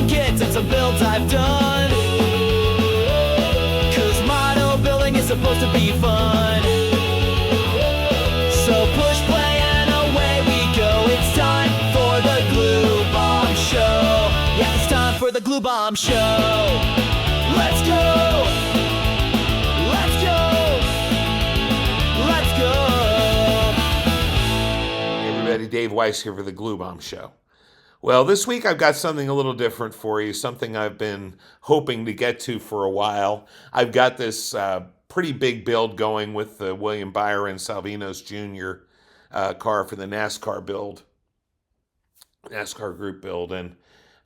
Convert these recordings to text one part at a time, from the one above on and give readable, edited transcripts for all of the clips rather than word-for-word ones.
some kits and some builds I've done. Cause model building is supposed to be fun. So push play and away we go. It's time for the Glue Bomb Show. Yeah, it's time for the Glue Bomb Show. Let's go! Let's go! Let's go! Hey everybody, Dave Weiss here for the Glue Bomb Show. Well, this week I've got something a little different for you, something I've been hoping to get to for a while. I've got this pretty big build going with the William Byron Salvinos Jr. Car for the NASCAR group build. And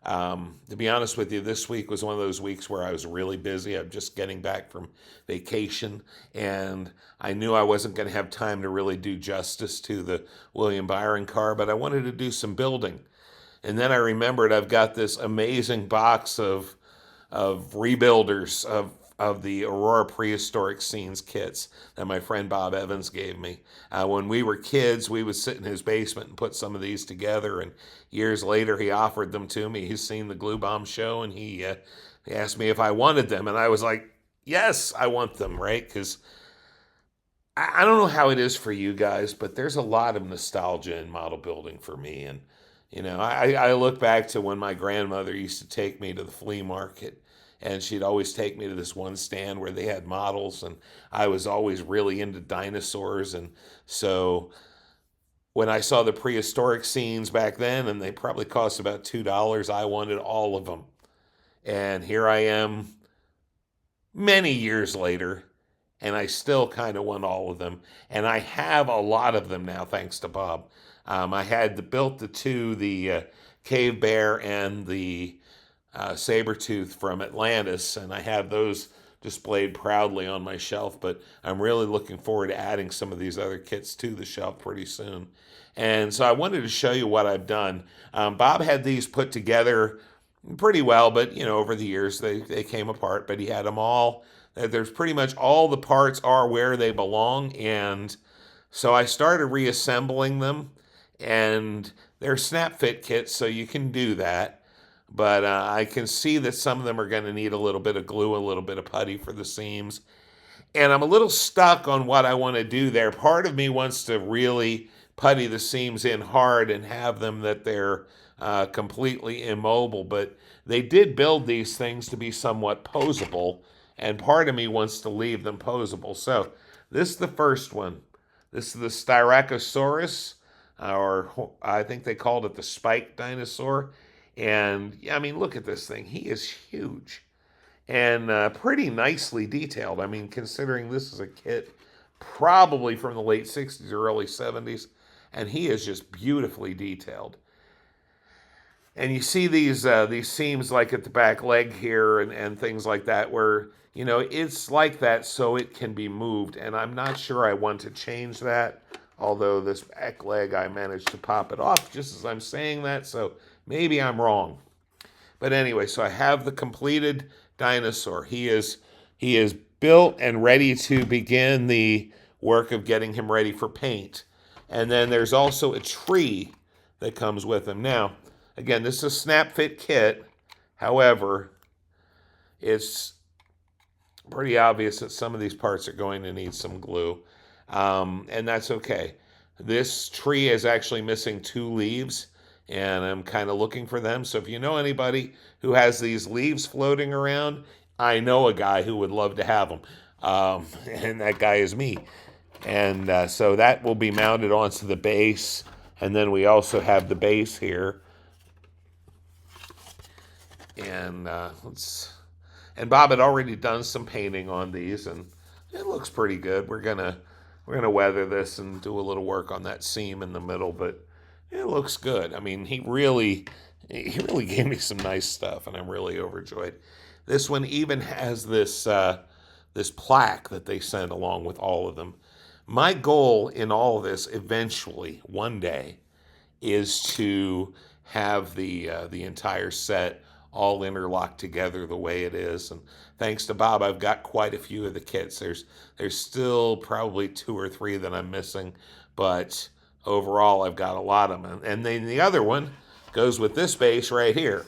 to be honest with you, this week was one of those weeks where I was really busy. I'm just getting back from vacation, and I knew I wasn't going to have time to really do justice to the William Byron car, but I wanted to do some building. And then I remembered I've got this amazing box of rebuilders of the Aurora Prehistoric Scenes kits that my friend Bob Evans gave me. When we were kids, we would sit in his basement and put some of these together, and years later he offered them to me. He's seen the Glue Bomb Show, and he asked me if I wanted them, and I was like, yes, I want them, right? Because I don't know how it is for you guys, but there's a lot of nostalgia in model building for me. And you know, I look back to when my grandmother used to take me to the flea market, and she'd always take me to this one stand where they had models, and I was always really into dinosaurs. And so when I saw the prehistoric scenes back then, and they probably cost about $2, I wanted all of them. And here I am many years later, and I still kind of want all of them. And I have a lot of them now, thanks to Bob. I had built the two, the cave bear and the saber-tooth from Atlantis, and I have those displayed proudly on my shelf, but I'm really looking forward to adding some of these other kits to the shelf pretty soon. And so I wanted to show you what I've done. Bob had these put together pretty well, but you know, over the years they came apart, but he had them all. There's pretty much all the parts are where they belong, and so I started reassembling them. And they're snap fit kits, so you can do that. But I can see that some of them are going to need a little bit of glue, a little bit of putty for the seams. And I'm a little stuck on what I want to do there. Part of me wants to really putty the seams in hard and have them that they're completely immobile. But they did build these things to be somewhat posable, and part of me wants to leave them posable. So this is the first one. This is the Styracosaurus. Or I think they called it the Spiked Dinosaur. And, yeah, I mean, look at this thing. He is huge and pretty nicely detailed. I mean, considering this is a kit probably from the late 60s or early 70s, and he is just beautifully detailed. And you see these seams like at the back leg here and things like that where, you know, it's like that so it can be moved. And I'm not sure I want to change that. Although this back leg, I managed to pop it off just as I'm saying that, so maybe I'm wrong. But anyway, so I have the completed dinosaur. He is built and ready to begin the work of getting him ready for paint. And then there's also a tree that comes with him. Now, again, this is a snap fit kit. However, it's pretty obvious that some of these parts are going to need some glue. And that's okay. This tree is actually missing 2 leaves, and I'm kind of looking for them. So if you know anybody who has these leaves floating around, I know a guy who would love to have them. And that guy is me. And so that will be mounted onto the base. And then we also have the base here. And Bob had already done some painting on these, and it looks pretty good. We're gonna weather this and do a little work on that seam in the middle, but it looks good. I mean, he really gave me some nice stuff, and I'm really overjoyed. This one even has this plaque that they sent along with all of them. My goal in all of this, eventually, one day, is to have the entire set all interlocked together the way it is. And thanks to Bob, I've got quite a few of the kits. There's still probably 2 or 3 that I'm missing, but overall I've got a lot of them. And then the other one goes with this base right here.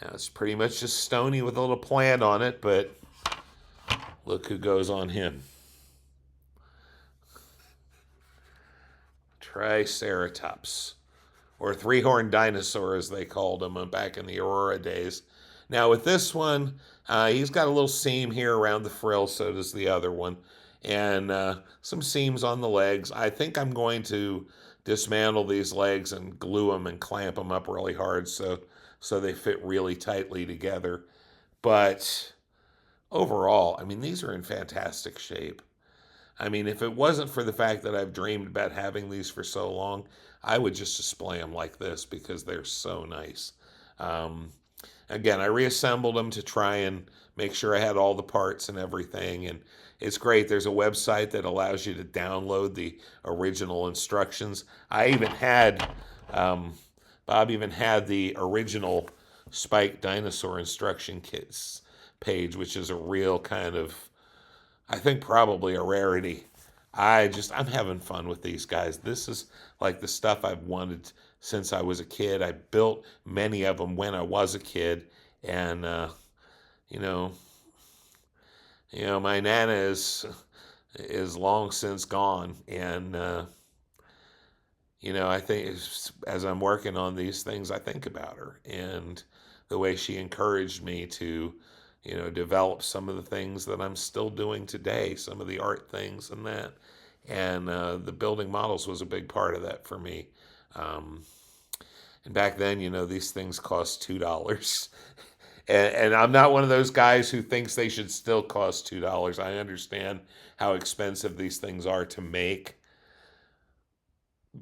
Now it's pretty much just stony with a little plant on it, but look who goes on him. Triceratops, or Three Horned Dinosaur as they called him back in the Aurora days. Now with this one, he's got a little seam here around the frill, so does the other one, and some seams on the legs. I think I'm going to dismantle these legs and glue them and clamp them up really hard so they fit really tightly together. But overall, I mean, these are in fantastic shape. I mean, if it wasn't for the fact that I've dreamed about having these for so long, I would just display them like this because they're so nice. Again, I reassembled them to try and make sure I had all the parts and everything, and it's great. There's a website that allows you to download the original instructions. I even had, Bob even had the original Spiked Dinosaur instruction kits page, which is a real kind of, I think probably a rarity. I'm having fun with these guys. This is like the stuff I've wanted since I was a kid. I built many of them when I was a kid, and you know, my nana is long since gone, and I think as I'm working on these things, I think about her and the way she encouraged me to, develop some of the things that I'm still doing today, some of the art things and that. And the building models was a big part of that for me. And back then, these things cost $2. And I'm not one of those guys who thinks they should still cost $2. I understand how expensive these things are to make.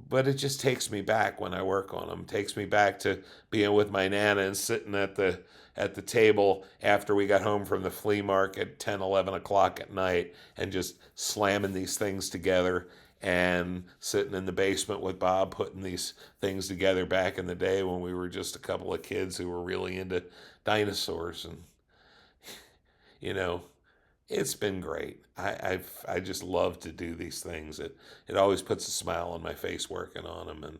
But it just takes me back when I work on them. It takes me back to being with my nana and sitting at the table after we got home from the flea market at 10, 11 o'clock at night and just slamming these things together, and sitting in the basement with Bob putting these things together back in the day when we were just a couple of kids who were really into dinosaurs. And, it's been great. I just love to do these things. It always puts a smile on my face working on them, and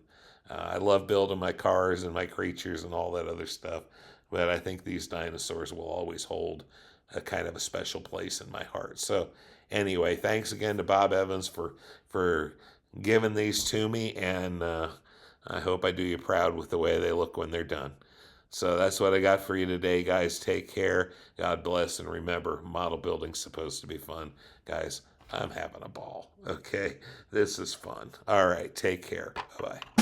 I love building my cars and my creatures and all that other stuff. But I think these dinosaurs will always hold a kind of a special place in my heart. So anyway, thanks again to Bob Evans for giving these to me, and I hope I do you proud with the way they look when they're done. So that's what I got for you today, guys. Take care. God bless. And remember, model building's supposed to be fun. Guys, I'm having a ball. Okay? This is fun. All right. Take care. Bye-bye.